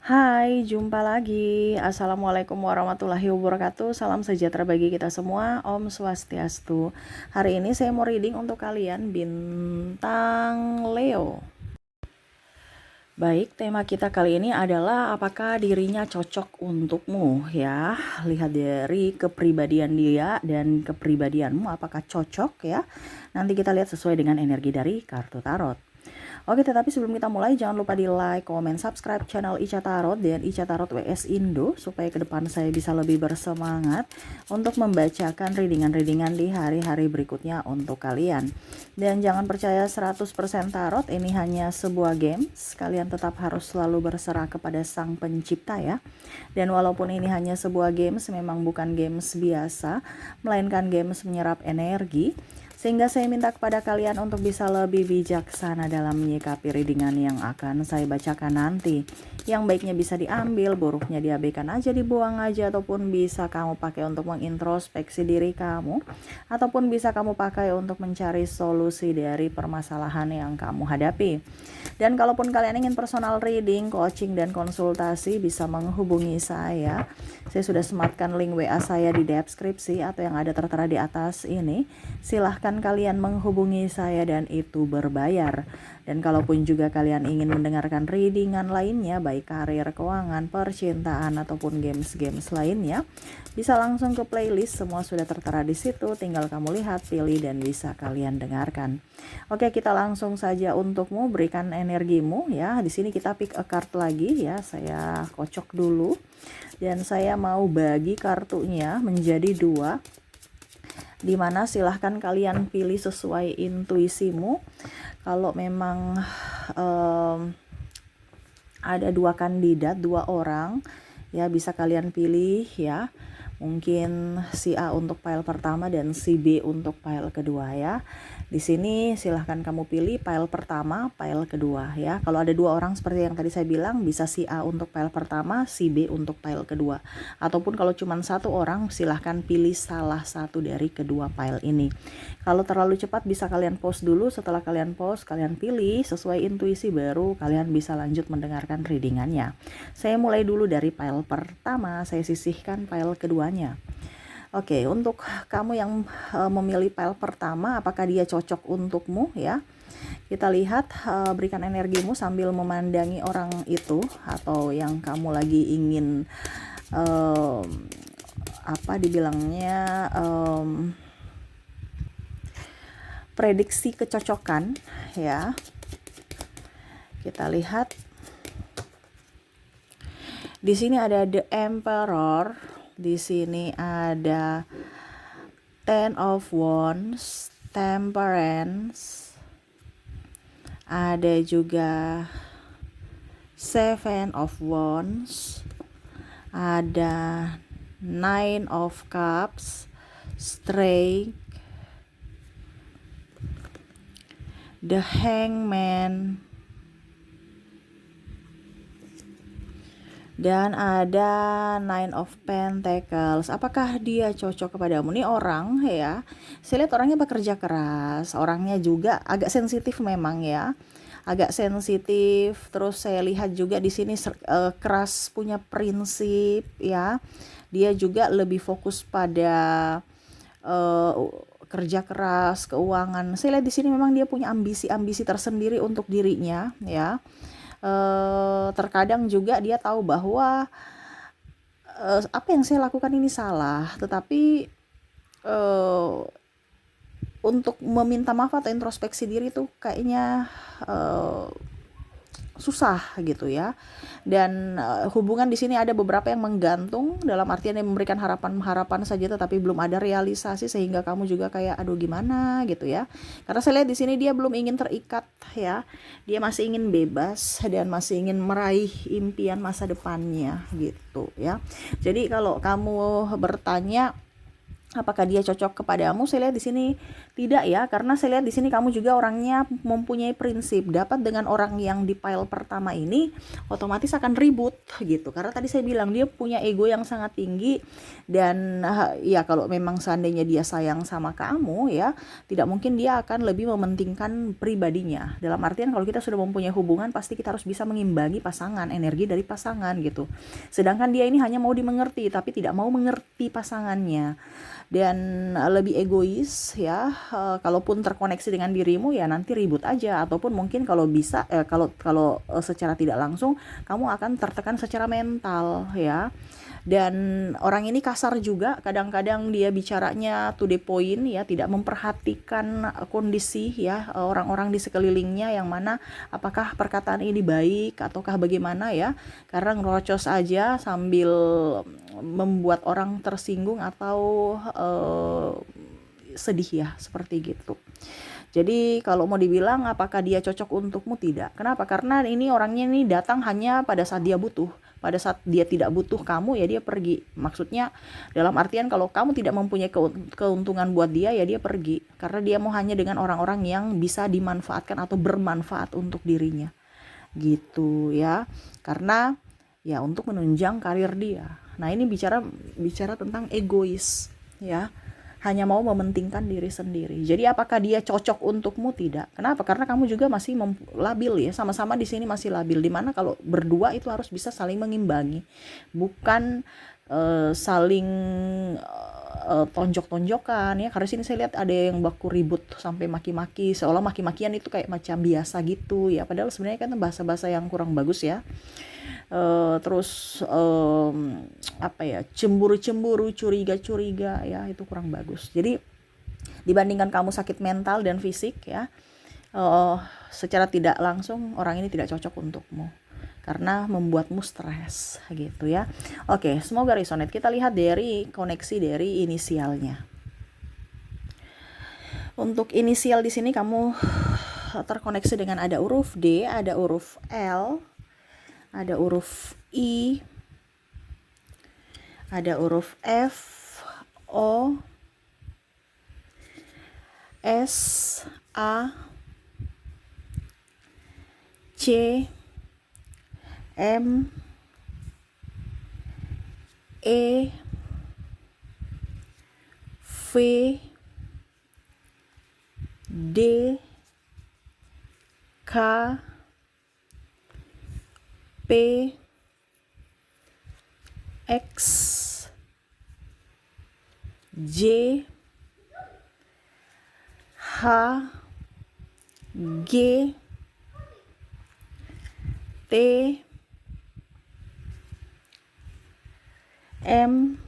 Hai, jumpa lagi. Assalamualaikum warahmatullahi wabarakatuh. Salam sejahtera bagi kita semua. Om Swastiastu. Hari ini saya mau reading untuk kalian bintang Leo. Baik, tema kita kali ini adalah apakah dirinya cocok untukmu ya. Lihat dari kepribadian dia dan kepribadianmu apakah cocok ya. Nanti kita lihat sesuai dengan energi dari kartu tarot. Oke, tetapi sebelum kita mulai jangan lupa di like, komen, subscribe channel Ica Tarot dan Ica Tarot WS Indo supaya ke depan saya bisa lebih bersemangat untuk membacakan readingan-readingan di hari-hari berikutnya untuk kalian. Dan jangan percaya 100% tarot, ini hanya sebuah games. Kalian tetap harus selalu berserah kepada Sang Pencipta ya. Dan walaupun ini hanya sebuah games, memang bukan games biasa, melainkan games menyerap energi. Sehingga saya minta kepada kalian untuk bisa lebih bijaksana dalam menyikapi readingan yang akan saya bacakan nanti. Yang baiknya bisa diambil, buruknya diabaikan aja, dibuang aja, ataupun bisa kamu pakai untuk mengintrospeksi diri kamu, ataupun bisa kamu pakai untuk mencari solusi dari permasalahan yang kamu hadapi. Dan kalaupun kalian ingin personal reading, coaching, dan konsultasi, bisa menghubungi saya. Saya sudah sematkan link WA saya di deskripsi atau yang ada tertera di atas ini. Silahkan kalian menghubungi saya dan itu berbayar. Dan kalaupun juga kalian ingin mendengarkan readingan lainnya, baik karir, keuangan, percintaan, ataupun games-games lainnya, bisa langsung ke playlist, semua sudah tertera di situ, tinggal kamu lihat, pilih, dan bisa kalian dengarkan. Oke, kita langsung saja untukmu, berikan energimu ya. Di sini kita pick a card lagi ya, saya kocok dulu. Dan saya mau bagi kartunya menjadi 2. Dimana silahkan kalian pilih sesuai intuisimu. Kalau memang ada 2 kandidat, 2 orang ya, bisa kalian pilih ya. Mungkin si A untuk file pertama dan si B untuk file kedua ya. Di sini silahkan kamu pilih file pertama, file kedua ya. Kalau ada 2 orang seperti yang tadi saya bilang, bisa si A untuk file pertama, si B untuk file kedua. Ataupun kalau cuma 1 orang, silahkan pilih salah satu dari kedua file ini. Kalau terlalu cepat bisa kalian pause dulu. Setelah kalian pause, kalian pilih sesuai intuisi, baru kalian bisa lanjut mendengarkan readingannya. Saya mulai dulu dari file pertama, saya sisihkan file keduanya. Oke, untuk kamu yang memilih file pertama, apakah dia cocok untukmu ya? Kita lihat, berikan energimu sambil memandangi orang itu atau yang kamu lagi ingin prediksi kecocokan ya. Kita lihat di sini ada The Emperor, di sini ada Ten of Wands, Temperance, ada juga Seven of Wands, ada Nine of Cups, Strength, The Hangman, dan ada Nine of Pentacles. Apakah dia cocok kepadamu? Nih orang ya, saya lihat orangnya bekerja keras, orangnya juga agak sensitif memang ya, agak sensitif. Terus saya lihat juga di sini keras, punya prinsip ya. Dia juga lebih fokus pada kerja keras, keuangan. Saya lihat di sini memang dia punya ambisi-ambisi tersendiri untuk dirinya ya. Terkadang juga dia tahu bahwa apa yang saya lakukan ini salah, tetapi untuk meminta maaf atau introspeksi diri tuh kayaknya susah gitu ya. Dan hubungan di sini ada beberapa yang menggantung, dalam artian yang memberikan harapan-harapan saja tetapi belum ada realisasi, sehingga kamu juga kayak aduh gimana gitu ya. Karena saya lihat di sini dia belum ingin terikat ya. Dia masih ingin bebas dan masih ingin meraih impian masa depannya gitu ya. Jadi kalau kamu bertanya Apakah dia cocok kepadamu? Saya lihat di sini tidak ya, karena saya lihat di sini kamu juga orangnya mempunyai prinsip. Dapat dengan orang yang di pile pertama ini otomatis akan ribut gitu. Karena tadi saya bilang dia punya ego yang sangat tinggi dan ya kalau memang seandainya dia sayang sama kamu ya, tidak mungkin dia akan lebih mementingkan pribadinya. Dalam artian kalau kita sudah mempunyai hubungan pasti kita harus bisa mengimbangi pasangan, energi dari pasangan gitu. Sedangkan dia ini hanya mau dimengerti tapi tidak mau mengerti pasangannya. Dan lebih egois ya, kalaupun terkoneksi dengan dirimu ya nanti ribut aja, ataupun mungkin kalau bisa kalau secara tidak langsung kamu akan tertekan secara mental ya. Dan orang ini kasar juga, kadang-kadang dia bicaranya to the point ya, tidak memperhatikan kondisi ya orang-orang di sekelilingnya, yang mana apakah perkataan ini baik ataukah bagaimana ya, karena ngerocos aja sambil membuat orang tersinggung atau sedih ya, seperti gitu. Jadi kalau mau dibilang apakah dia cocok untukmu, tidak. Kenapa? Karena ini orangnya ini datang hanya pada saat dia butuh. Pada saat dia tidak butuh kamu ya dia pergi. Maksudnya dalam artian kalau kamu tidak mempunyai keuntungan buat dia ya dia pergi. Karena dia mau hanya dengan orang-orang yang bisa dimanfaatkan atau bermanfaat untuk dirinya. Gitu ya. Karena ya untuk menunjang karir dia. Nah, ini bicara tentang egois ya. Hanya mau mementingkan diri sendiri. Jadi apakah dia cocok untukmu? Tidak. Kenapa? Karena kamu juga masih labil ya. Sama-sama di sini masih labil. Dimana kalau berdua itu harus bisa saling mengimbangi. Bukan saling tonjok-tonjokan ya. Karena sini saya lihat ada yang baku ribut sampai maki-maki. Seolah maki-makian itu kayak macam biasa gitu ya. Padahal sebenarnya kan bahasa-bahasa yang kurang bagus ya. Terus cemburu-cemburu, curiga-curiga ya, itu kurang bagus. Jadi dibandingkan kamu sakit mental dan fisik ya, secara tidak langsung orang ini tidak cocok untukmu karena membuatmu stres gitu ya. Oke, semoga resonate. Kita lihat dari koneksi dari inisialnya. Untuk inisial di sini kamu terkoneksi dengan ada huruf D, ada huruf L, ada huruf I, ada huruf F, O, S, A, C, M, E, V, D, K, P, X, J, H, G, T, M,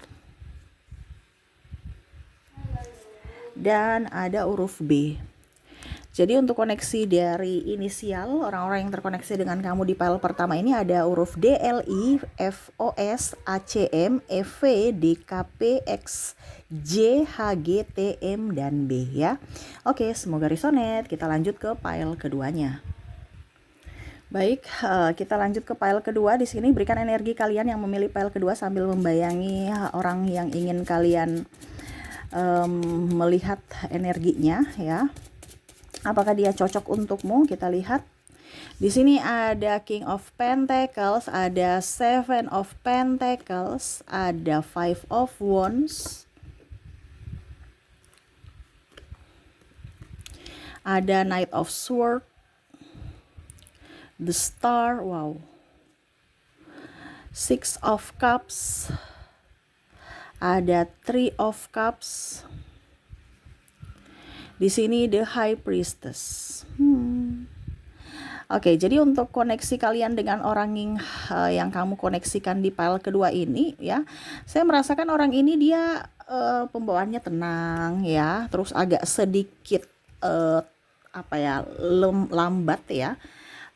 dan ada huruf B. Jadi untuk koneksi dari inisial orang-orang yang terkoneksi dengan kamu di file pertama ini ada huruf D, L, I, F, O, S, A, C, M, E, V, D, K, P, X, J, H, G, T, M, dan B ya. Oke, semoga resonate. Kita lanjut ke file keduanya. Baik, kita lanjut ke file kedua. Di sini berikan energi kalian yang memilih file kedua sambil membayangi orang yang ingin kalian melihat energinya ya. Apakah dia cocok untukmu? Kita lihat. Di sini ada King of Pentacles, ada Seven of Pentacles, ada Five of Wands, ada Knight of Swords, the Star, wow, Six of Cups, ada Three of Cups. Di sini the High Priestess. Oke, jadi untuk koneksi kalian dengan orang yang kamu koneksikan di file kedua ini ya, saya merasakan orang ini dia pembawaannya tenang ya, terus agak sedikit lambat ya.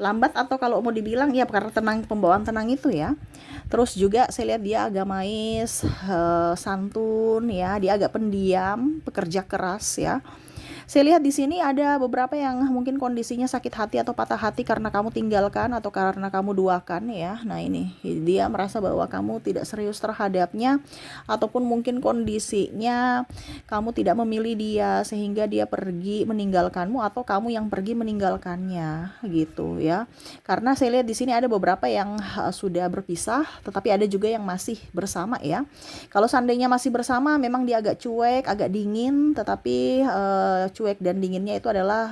Lambat atau kalau mau dibilang ya karena pembawaan tenang itu ya. Terus juga saya lihat dia agamais, santun ya, dia agak pendiam, pekerja keras ya. Saya lihat di sini ada beberapa yang mungkin kondisinya sakit hati atau patah hati karena kamu tinggalkan atau karena kamu duakan ya. Nah ini dia merasa bahwa kamu tidak serius terhadapnya, ataupun mungkin kondisinya kamu tidak memilih dia sehingga dia pergi meninggalkanmu atau kamu yang pergi meninggalkannya gitu ya. Karena saya lihat di sini ada beberapa yang sudah berpisah, tetapi ada juga yang masih bersama ya. Kalau seandainya masih bersama, memang dia agak cuek, agak dingin, tetapi cuek dan dinginnya itu adalah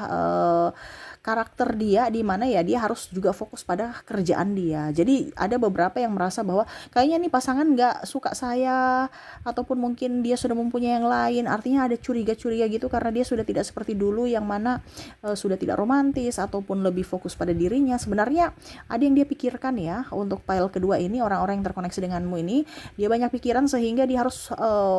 karakter dia, di mana ya dia harus juga fokus pada kerjaan dia. Jadi ada beberapa yang merasa bahwa kayaknya nih pasangan nggak suka saya, ataupun mungkin dia sudah mempunyai yang lain. Artinya ada curiga-curiga gitu karena dia sudah tidak seperti dulu yang mana sudah tidak romantis ataupun lebih fokus pada dirinya. Sebenarnya ada yang dia pikirkan ya untuk file kedua ini, orang-orang yang terkoneksi denganmu ini, dia banyak pikiran sehingga dia harus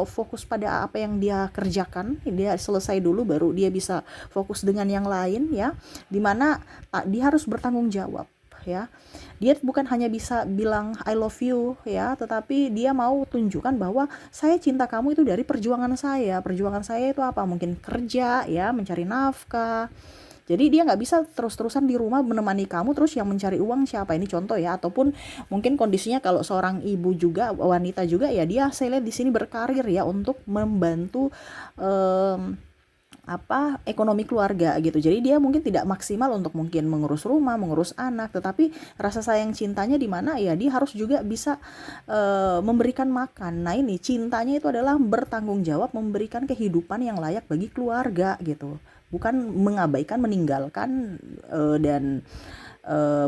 fokus pada apa yang dia kerjakan. Dia selesai dulu baru dia bisa fokus dengan yang lain ya, dimana dia harus bertanggung jawab ya. Dia bukan hanya bisa bilang I love you ya, tetapi dia mau tunjukkan bahwa saya cinta kamu itu dari perjuangan saya. Perjuangan saya itu apa? Mungkin kerja ya, mencari nafkah. Jadi dia nggak bisa terus-terusan di rumah menemani kamu, terus yang mencari uang siapa? Ini contoh ya. Ataupun mungkin kondisinya kalau seorang ibu juga, wanita juga ya, dia saya lihat di sini berkarir ya untuk membantu ekonomi keluarga gitu. Jadi dia mungkin tidak maksimal untuk mungkin mengurus rumah, mengurus anak, tetapi rasa sayang cintanya di mana ya dia harus juga bisa memberikan makan. Nah ini cintanya itu adalah bertanggung jawab, memberikan kehidupan yang layak bagi keluarga gitu, bukan mengabaikan, meninggalkan dan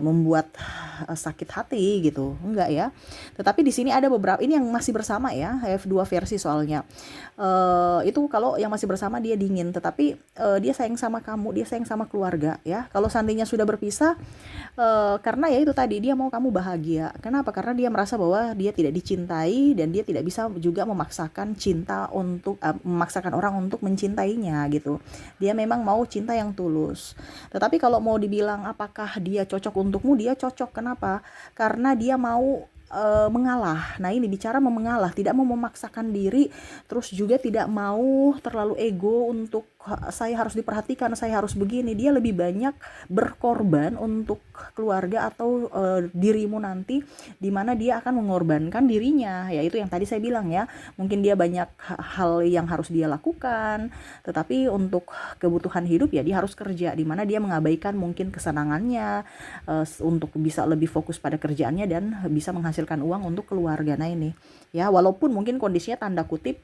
membuat sakit hati gitu, enggak ya. Tetapi di sini ada beberapa, ini yang masih bersama ya, F2 versi soalnya. Itu kalau yang masih bersama dia dingin, tetapi dia sayang sama kamu, dia sayang sama keluarga ya. Kalau seandainya sudah berpisah, karena ya itu tadi, dia mau kamu bahagia. Kenapa? Karena dia merasa bahwa dia tidak dicintai dan dia tidak bisa juga memaksakan cinta untuk memaksakan orang untuk mencintainya gitu. Dia memang mau cinta yang tulus. Tetapi kalau mau dibilang apakah dia cocok untukmu, dia cocok. Kenapa? Karena dia mau mengalah. Nah ini bicara mengalah, tidak mau memaksakan diri, terus juga tidak mau terlalu ego untuk saya harus diperhatikan, saya harus begini. Dia lebih banyak berkorban untuk keluarga atau dirimu nanti, dimana dia akan mengorbankan dirinya, yaitu yang tadi saya bilang ya, mungkin dia banyak hal yang harus dia lakukan, tetapi untuk kebutuhan hidup ya dia harus kerja, dimana dia mengabaikan mungkin kesenangannya untuk bisa lebih fokus pada kerjaannya dan bisa menghasilkan uang untuk keluarga. Nah ini ya, walaupun mungkin kondisinya tanda kutip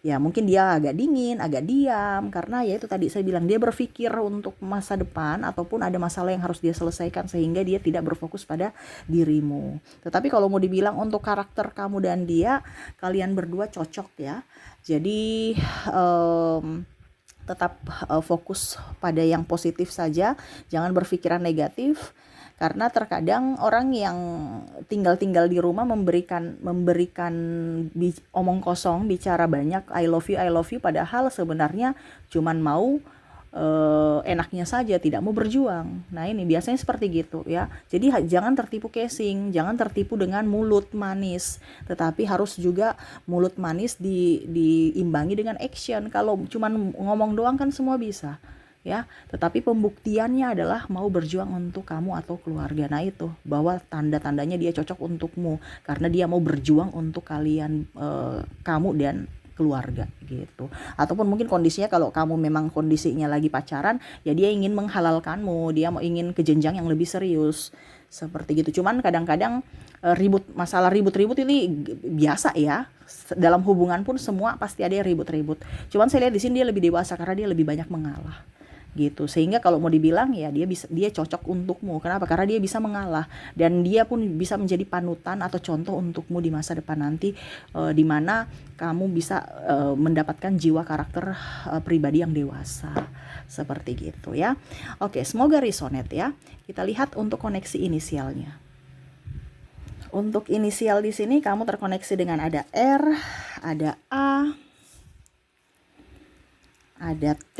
ya mungkin dia agak dingin, agak diam, karena ya itu tadi saya bilang, dia berpikir untuk masa depan ataupun ada masalah yang harus dia selesaikan sehingga dia tidak berfokus pada dirimu. Tetapi kalau mau dibilang untuk karakter kamu dan dia, kalian berdua cocok ya. Jadi tetap fokus pada yang positif saja, jangan berpikiran negatif. Karena terkadang orang yang tinggal di rumah memberikan omong kosong, bicara banyak I love you, padahal sebenarnya cuman mau enaknya saja, tidak mau berjuang. Nah ini biasanya seperti gitu ya. Jadi jangan tertipu casing, jangan tertipu dengan mulut manis, tetapi harus juga mulut manis diimbangi dengan action. Kalau cuman ngomong doang kan semua bisa ya, tetapi pembuktiannya adalah mau berjuang untuk kamu atau keluarga. Nah itu bahwa tanda-tandanya dia cocok untukmu karena dia mau berjuang untuk kalian, kamu dan keluarga gitu. Ataupun mungkin kondisinya kalau kamu memang kondisinya lagi pacaran ya, dia ingin menghalalkanmu, dia mau ingin ke jenjang yang lebih serius seperti gitu. Cuman kadang-kadang masalah ribut-ribut ini biasa ya, dalam hubungan pun semua pasti ada yang ribut-ribut. Cuman saya lihat di sini dia lebih dewasa karena dia lebih banyak mengalah gitu, sehingga kalau mau dibilang ya dia cocok untukmu. Kenapa? Karena dia bisa mengalah dan dia pun bisa menjadi panutan atau contoh untukmu di masa depan nanti, di mana kamu bisa mendapatkan jiwa karakter pribadi yang dewasa seperti gitu ya. Oke, semoga resonate ya. Kita lihat untuk koneksi inisialnya. Untuk inisial di sini kamu terkoneksi dengan ada R, ada A, ada T,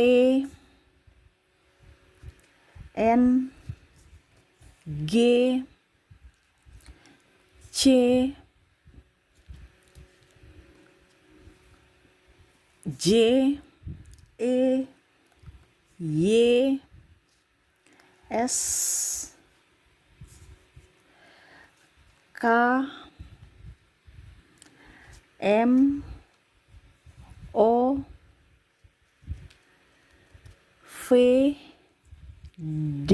N, G, C, J, E, Y, S, K, M, O, V, D,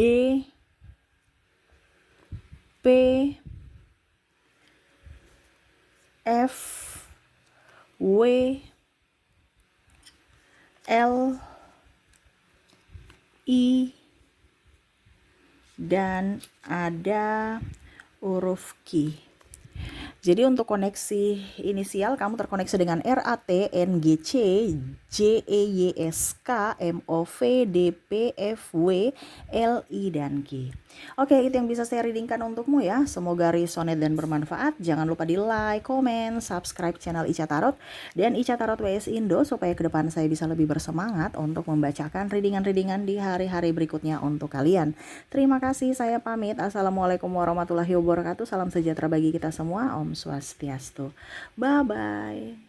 P, F, W, L, I, dan ada huruf Q. Jadi untuk koneksi inisial kamu terkoneksi dengan R, A, T, N, G, C, J, E, Y, S, K, M, O, V, D, P, F, W, L, I, dan G. Oke, itu yang bisa saya readingkan untukmu ya. Semoga resonate dan bermanfaat. Jangan lupa di like, komen, subscribe channel Ica Tarot dan Ica Tarot WS Indo supaya ke depan saya bisa lebih bersemangat untuk membacakan readingan-readingan di hari-hari berikutnya untuk kalian. Terima kasih, saya pamit. Assalamualaikum warahmatullahi wabarakatuh. Salam sejahtera bagi kita semua. Om Swastiastu. Bye-bye.